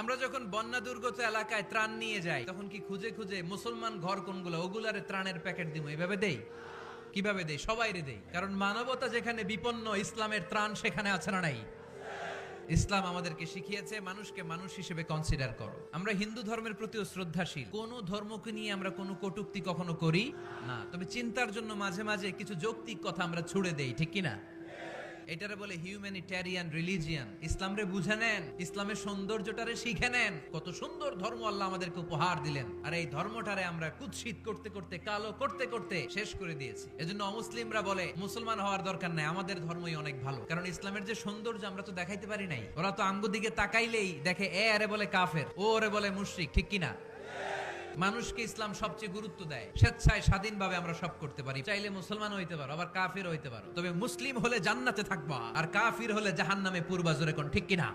আমরা যখন বন্যা দুর্গত এলাকায় ত্রাণ নিয়ে যাই তখন কি খুঁজে খুঁজে মুসলমান ঘর কোনগুলো ওগুলারে ত্রাণের প্যাকেট দিব এভাবে দেই? কিভাবে দেই? সবাইরে দেই, কারণ মানবতা যেখানে বিপন্ন ইসলামের ত্রাণ সেখানে আছে না নাই? ইসলাম আমাদেরকে শিখিয়েছে মানুষকে মানুষ হিসেবে কনসিডার করো। আমরা হিন্দু ধর্মের প্রতিও শ্রদ্ধাশীল, কোন ধর্মকে নিয়ে আমরা কোনো কটূক্তি কখনো করি না, তবে চিন্তার জন্য মাঝে মাঝে কিছু যৌক্তিক কথা আমরা ছুড়ে দেই, ঠিক কিনা? এটারে বলে হিউম্যানিটেরিয়ান রিলিজিয়ান। ইসলামরে বুঝে নেন, ইসলামের সৌন্দর্যটারে শিখে নেন। কত সুন্দর ধর্ম আল্লাহ আমাদেরকে উপহার দিলেন, আর এই ধর্মটারে আমরা কুৎসিত করতে করতে, কালো করতে করতে শেষ করে দিয়েছি। এজন্য অমুসলিমরা বলে মুসলমান হওয়ার দরকার নাই, আমাদের ধর্মই অনেক ভালো, কারণ ইসলামের যে সৌন্দর্য আমরা তো দেখাইতে পারি নাই। ওরা তো আমগো দিকে তাকাইলেই দেখে এ আরে বলে কাফের, ও ওরে বলে মুশরিক, ঠিক কিনা? মানুষকে ইসলাম সবচেয়ে গুরুত্ব দেয়। স্বেচ্ছায় স্বাধীনভাবে আমরা সব করতে পারি, চাইলে মুসলমান হইতে পারো, আবার কাফির হইতে পারো, তবে মুসলিম হলে জান্নাতে থাকবা আর কাফির হলে জাহান্নামে পূর্বা। জোরে কোন ঠিক কিনা?